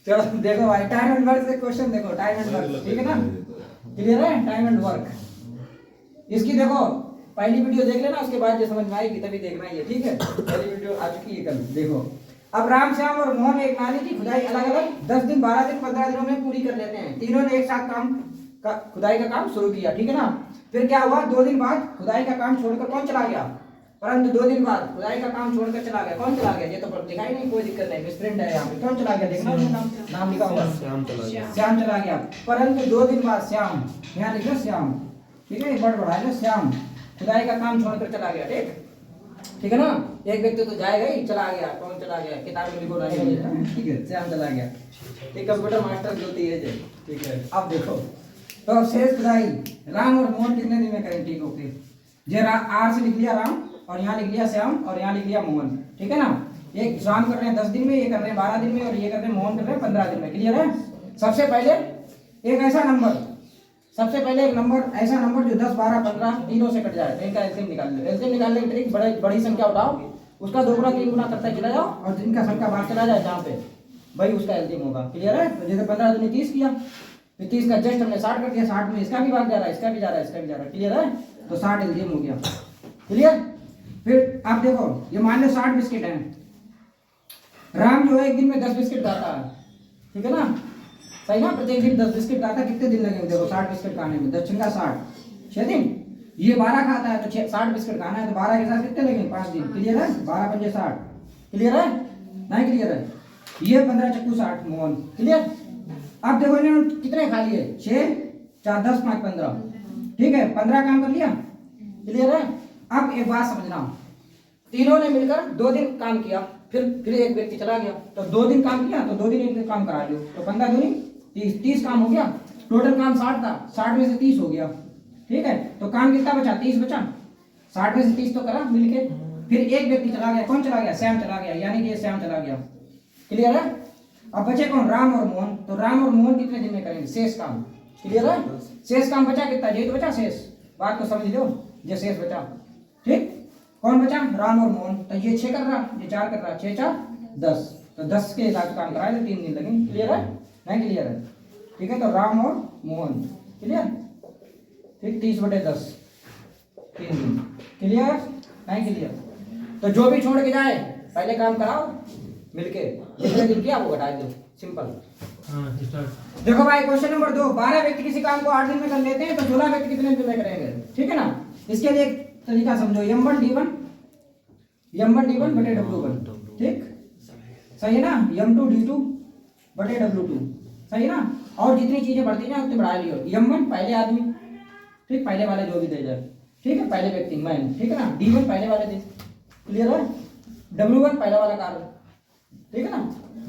चलो देखो भाई, टाइम एंड वर्क से क्वेश्चन देखो, टाइम एंड वर्क, ठीक है ना, क्लियर है, टाइम एंड वर्क। इसकी देखो पहली वीडियो देख लेना, उसके बाद जो समझ में आएगी तभी देखना ही है, ठीक है। पहली वीडियो आ चुकी है कल, देखो। अब राम श्याम और मोहन एक नाली की खुदाई अलग अलग 10 दिन 12 दिन 15 दिनों में पूरी कर लेते हैं। तीनों ने एक साथ खुदाई का काम शुरू किया, ठीक है ना। फिर क्या हुआ, 2 दिन बाद खुदाई का काम छोड़कर कौन चला गया, परंतु 2 दिन बाद खुदाई का काम छोड़कर चला गया। कौन चला गया, ये तो लिखा ही नहीं, कोई दिक्कत नहीं, मिसप्रिंट है यहाँ पे। कौन चला गया, देखना नाम लिखा हुआ, श्याम चला गया। परंतु 2 दिन बाद श्याम, यहाँ लिखो श्याम, ठीक है, वर्ड बढ़ा लो, श्याम खुदाई का काम छोड़कर चला गया, ठीक है ना। एक व्यक्ति तो जाएगा ही, चला गया, कौन चला गया, किताब में लिखो नहीं, ठीक है, श्याम चला गया। एक कंप्यूटर मास्टर जो थी है, ठीक है। अब देखो, तो अब शेष खुदाई राम और मोहन कितने दिन में करें, ठीक, ओके। जे आर से लिख लिया राम, और यहाँ लिख लिया श्याम, और यहाँ लिख लिया मोहन, ठीक है ना। एक श्याम कर रहे हैं 10 दिन में, ये कर रहे हैं 12 दिन में, और ये कर रहे हैं मोहन कर रहे हैं 15 दिन में, क्लियर है। सबसे पहले एक ऐसा नंबर, सबसे पहले एक नंबर, ऐसा नंबर जो 10 12 15 तीनों से कट जाए, तो इनका एलसीएम निकाल लो। एलसीएम निकालने की ट्रिक, बड़ी संख्या उठाओ, उसका 2 गुना 3 गुना करता चला जाओ, और जिनका संख्या बाहर चला जाए जहाँ पे, भाई उसका एलसीएम होगा, क्लियर है। तो जैसे 15 दूनी 30 किया, फिर 30 का जस्ट हमने 60 कर दिया, 60 में इसका भी भाग जा रहा है, इसका भी जा रहा है, इसका भी जा रहा है, क्लियर है। तो 60 एलसीएम हो गया, क्लियर। फिर आप देखो, ये मान लो 60 बिस्किट है, राम जो है एक दिन में 10 बिस्किट खाता है, ठीक है ना, सही ना। प्रत्येक दिन 10 बिस्किट खाता है, कितने दिन लगेंगे, देखो 60 बिस्किट खाने में, 10 छंगा 60, 6 दिन। ये 12 खाता है, तो 60 बिस्किट खाना है, तो 12 के साथ कितने लगेंगे, 5 दिन, क्लियर है। 12 पंजे 60, क्लियर है, नहीं क्लियर है। ये 15 चक्कू 60 मोहन, क्लियर। अब देखो इन्होंने कितने खा लिए, 6 4 10 5 15, ठीक है, 15 काम कर लिया, क्लियर है। अब एक बात समझना, तीनों ने मिलकर 2 दिन काम किया, फिर एक व्यक्ति चला गया, तो 2 दिन काम किया, तो 2 दिन इनके काम करा लियो, तो 15 दूनी 30 काम हो गया। टोटल काम 60 था, 60 में से 30 हो गया, ठीक है। तो काम कितना बचा, 30 बचा, 60 में से 30 तो करा मिलके। फिर एक व्यक्ति चला गया, कौन चला गया, श्याम चला गया, यानी कि ये श्याम चला गया, क्लियर है। अब बचे कौन, राम और मोहन। तो राम और मोहन कितने दिन में करेंगे शेष काम, क्लियर है। शेष काम बचा कितना, ये तो बचा शेष, बात को समझ लो, ये शेष बचा, ठीक। कौन बचा, राम और मोहन। तो ये 6 कर रहा, ये 4 कर रहा, 6 4 10, तो 10 के हिसाब से काम कराए तो 3 दिन लगेंगे, क्लियर है, नहीं क्लियर है, ठीक है। तो राम और मोहन, क्लियर। फिर 30/10 3 दिन, क्लियर, नहीं क्लियर। तो जो भी छोड़ के जाए पहले काम कराओ मिलके, जितने दिन किया वो घटा दो, सिंपल। देखो भाई क्वेश्चन नंबर 2, 12 व्यक्ति किसी काम को 8 दिन में कर लेते हैं, तो 16 व्यक्ति कितने दिन में करेंगे, ठीक है ना। इसके लिए एक तरीका समझो, m1 d1 बटे w1, ठीक, सही है ना। m2 d2 बटे w2, सही है ना। और जितनी चीजें बढ़ती जाए उतनी बढ़ा लियो। m1 पहले आदमी, ठीक, पहले वाले जो भी दे जाए, ठीक है, पहले व्यक्ति मैन, ठीक है ना। d1 पहले वाले दिन, क्लियर है। w1 पहला वाला कार्य, ठीक है ना,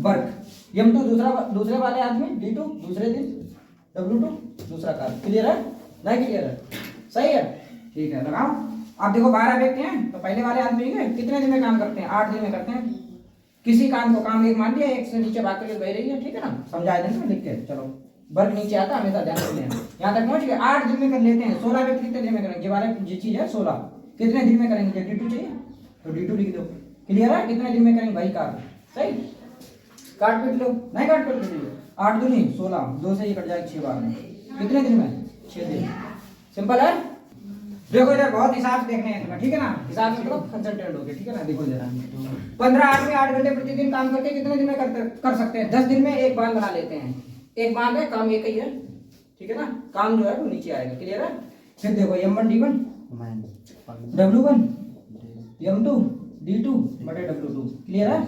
वर्क। m2 दूसरे वाले आदमी, d2 दूसरे दिन, w2 दूसरा कार्य, क्लियर है, नहीं क्लियर है, सही है, ठीक है, लगाओ। आप देखो 12 व्यक्ति हैं, तो पहले वाले आदमी कितने दिन में काम करते हैं, 8 दिन में करते हैं। किसी काम को काम एक मान लिया, एक से नीचे बात करके बह रही है, ठीक है ना, समझा देना लिख के, चलो वर्ग नीचे आता हमेशा ध्यान रखना है। यहाँ तक पहुंच गए, 8 दिन में कर लेते हैं। 16 व्यक्ति कितने दिन में करेंगे, ये चीज है 16, कितने दिन में करेंगे, d2 चाहिए तो d2 लिख दो, क्लियर है। कितने दिन में करेंगे भाई कार्य, सही, काट पीट लो, नहीं काट पीट लो, 8 दूनी 16, 2 से ये कट जाएगा 6 बार में, कितने दिन में, 6 दिन, सिंपल है। देखो इधर बहुत हिसाब से देखने हैं तुम्हें, ठीक है ना, हिसाब से करो, कंसंट्रेट हो गए, ठीक है ना। देखो जरा 15 8 में 8 घंटे प्रतिदिन काम करके कितने दिन में कर सकते हैं, 10 दिन में एक बांध बना लेते हैं। एक बांध है, काम एक ही है, ठीक है ना, काम जो है वो नीचे आएगा, क्लियर है। फिर देखो m1 d1 w1 m2 d2 बटे w2, क्लियर है,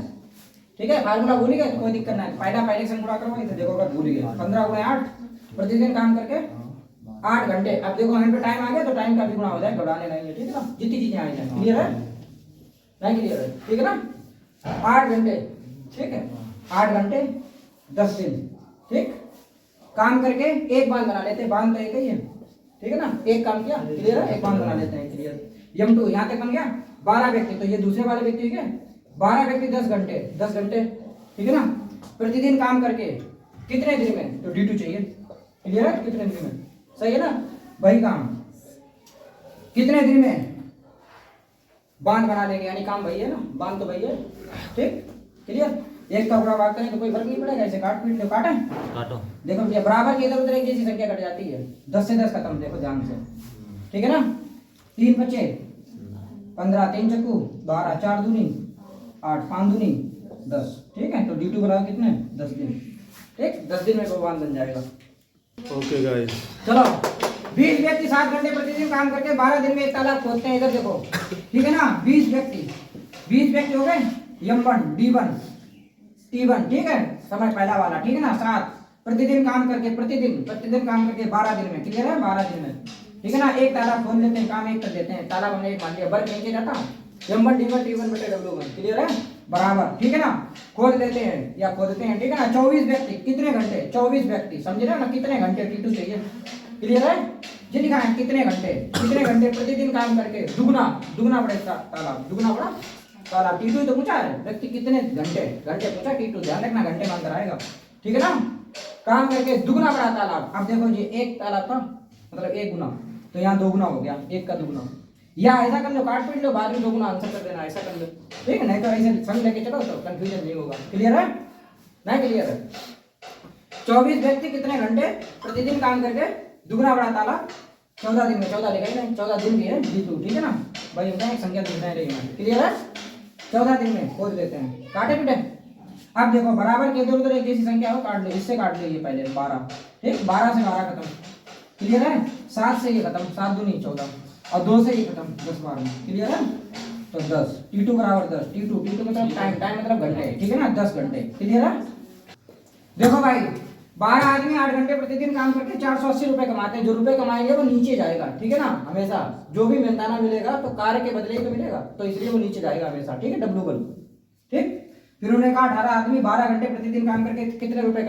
ठीक है। फार्मूला भूल गए तो कोई दिक्कत नहीं, पहले से गुणा करो, तो देखो अगर भूल गए 15 × 8 प्रतिदिन काम करके 8 घंटे। अब देखो हमें पे टाइम आ गया तो टाइम का भी गुणा हो जाए, घबराने नहीं है, ठीक है ना, जितनी चीजें आई जाए, क्लियर है, नहीं क्लियर है, ठीक है ना। 8 घंटे, ठीक है, 8 घंटे 10 दिन, ठीक, काम करके एक बांध बना लेते हैं, बांध तो एक ही है, ठीक है ना, एक काम किया, क्लियर है, एक बांध बना लेते हैं, क्लियर। m2 यहाँ तक बन गया, 12 व्यक्ति, तो ये दूसरे वाले व्यक्ति है, 12 व्यक्ति 10 घंटे, ठीक है ना, प्रतिदिन काम करके कितने दिन में, तो d2 चाहिए, क्लियर है, कितने दिन में, सही है ना। वही काम कितने दिन में बांध बना लेंगे, यानी काम वही है ना, बांध तो वही है, ठीक, क्लियर। एक का गुणा भाग करें तो कोई फर्क नहीं पड़ेगा, ऐसे काट पीट लो, काटे काटो। देखो भैया बराबर के इधर उधर एक जैसी संख्या कट जाती है, 10 से 10 खत्म, देखो ध्यान से, ठीक है ना। 3 बचे 15, 3 चक्कू 12, 4 दूनी 8, 5 दूनी 10, ठीक है। तो D2 बराबर कितने 10 दिन, ठीक, 10 दिन में भगवान बन जाएगा। ओके गाइस, चलो 20 व्यक्ति 7 घंटे प्रतिदिन काम करके 12 दिन में एक तालाब खोदते हैं, इधर देखो, ठीक है ना। 20 व्यक्ति हो गए, M1 D1 T1, ठीक है, समय पहला वाला, ठीक है ना। 7 प्रतिदिन काम करके 12 दिन में, क्लियर है, 12 दिन में, ठीक है ना। एक तालाब खोद लेते हैं, काम एक कर देते हैं, तालाब हमने एक मान लिया, वर्ग नीचे जाता, M1 D1 T1 बटे W1, क्लियर है, बराबर, ठीक है ना। खोद लेते हैं या खोदते हैं, ठीक है ना। 24 व्यक्ति कितने घंटे, 24 व्यक्ति, समझे ना कितने घंटे T2 चाहिए, क्लियर है जी। लिखा है कितने घंटे प्रतिदिन काम करके दुगना बड़े तालाब, दुगना बड़ा तालाब, T2 तो पूछा है, व्यक्ति कितने घंटे पूछा T2, ध्यान रखना घंटे मान कर आएगा, ठीक है ना। काम करके दुगना बड़ा तालाब, अब देखो जी एक तालाब का मतलब एक गुना, तो यहाँ 2 गुना हो गया, एक का 2 गुना, या ऐसा कर लो, काट पीट लो, बाद में 2 गुना आंसर कर देना, ऐसा कर लो, ठीक है, नहीं तो ऐसे समझ लेके चलो तो कंफ्यूजन नहीं होगा, क्लियर है, नहीं क्लियर है। 24 व्यक्ति कितने घंटे प्रतिदिन काम करके दुगना बड़ा तालाब 14 दिन में, 14 लिखा ही नहीं, 14 दिन भी है D2, ठीक है ना भाई, उनका एक संख्या दिखना है, क्लियर है। 14 दिन में खोद लेते हैं, काटे पीटे। अब देखो बराबर के इधर उधर एक जैसी संख्या हो, काट लो, इससे काट लो ये पहले 12, ठीक, 12 से 12 खत्म, क्लियर है। 7 से ये खत्म, 7 दूनी 14, और 2 से ये खत्म, 10 12, क्लियर है। तो 10 T2 बराबर 10, T2 मतलब टाइम मतलब घंटे, ठीक है ना, 10 घंटे, क्लियर है। देखो भाई 12 आदमी 8 घंटे प्रतिदिन काम करके 480 रुपए कमाते हैं, जो रुपए कमाएंगे वो नीचे जाएगा, ठीक है ना, हमेशा जो भी मेहनताना मिलेगा तो कार्य के बदले ही तो मिलेगा, तो इसलिए वो नीचे जाएगा हमेशा, ठीक है, W1, ठीक। फिर उन्होंने कहा 18 आदमी 12 घंटे प्रतिदिन काम करके कितने रुपए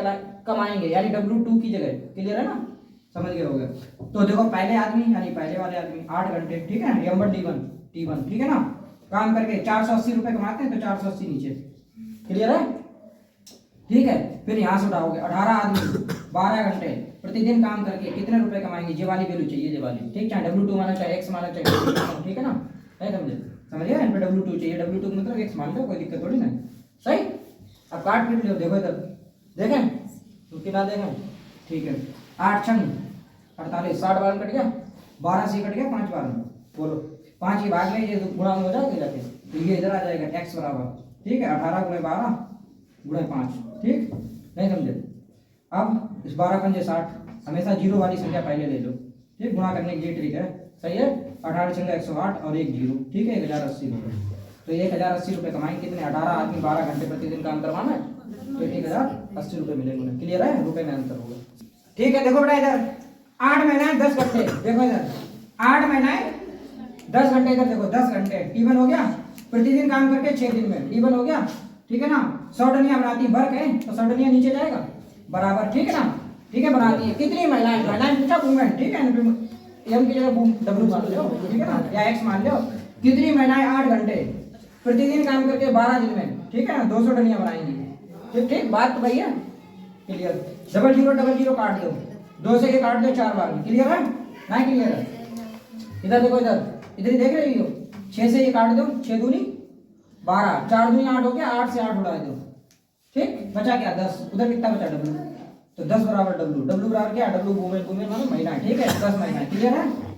कमाएंगे, यानी W2 की जगह, क्लियर है ना, समझ गए होगे। तो देखो पहले आदमी यानी पहले वाले आदमी 8 घंटे, ठीक है, M1 D1 T1, ठीक है ना, काम करके 480 रुपए कमाते हैं, तो 480 नीचे, क्लियर है, ठीक है। फिर यहाँ से उठाओगे 18 आदमी 12 घंटे प्रतिदिन काम करके कितने रुपए कमाएंगे, ये वाली वैल्यू चाहिए, ये वाली, ठीक, चाहे W2 माना चाहे X माना चाहे, ठीक है ना, नहीं समझे, इन पे W2 चाहिए, W2 मतलब X मान लो, कोई दिक्कत थोड़ी ना, सही। अब काट पीट लो, देखो इधर देखें तो कितना देखें, ठीक है, 8 छंग 48, 60 बार कट गया, 12 से कट गया, 5 बार में बोलो, 5 के भाग में ये गुणा हो जाएगा जाके, तो ये इधर आ जाएगा X बराबर, ठीक है, 18 गुणे 12 गुणे 5, ठीक, नहीं समझे। अब इस 12 पंजे 60, हमेशा जीरो वाली संख्या पहले ले लो, ठीक, गुणा करने की ये ट्रिक है, सही है। 18 छंगा 108 और एक जीरो, ठीक है, 1080 रुपये, तो 1080 रुपये कमाएंगे कितने, 18 आदमी 12 घंटे प्रतिदिन काम करवाना है, तो 1080 रुपये मिलेंगे उन्हें, क्लियर है, रुपए में अंतर होगा, ठीक है। देखो बेटा इधर 8 महीना 10 घंटे, देखो इधर 8 महीना 10 घंटे, इधर देखो 10 घंटे, T1 हो गया, प्रतिदिन काम करके 6 दिन में, D1 हो गया, ठीक है ना। 100 डनिया बनाती है, वर्क है तो 100 डनिया नीचे जाएगा, बराबर, ठीक है ना, ठीक है, बनाती है कितनी महिलाएं पूछा वुमेन, ठीक है, M की जगह W मान लो, ठीक है ना, या X मान लो, कितनी महिलाएं 8 घंटे प्रतिदिन काम करके 12 दिन में, ठीक है ना, 200 डनिया बनाएंगी, ठीक, ठीक, बात तो भैया क्लियर। 0000 काट दो, 2 से ये काट दो 4 बार में, क्लियर है, नहीं क्लियर है। इधर देखो, इधर ही देख रही हो, 6 से ये काट दो, 6 दूनी 12, 4 दूनी 8 हो गया, 8 से 8 उड़ा दो, ठीक, बचा क्या 10, उधर कितना बचा W, तो 10 बराबर W बराबर क्या, W वुमेन मानो महिला, ठीक है, 10 महिला, क्लियर है।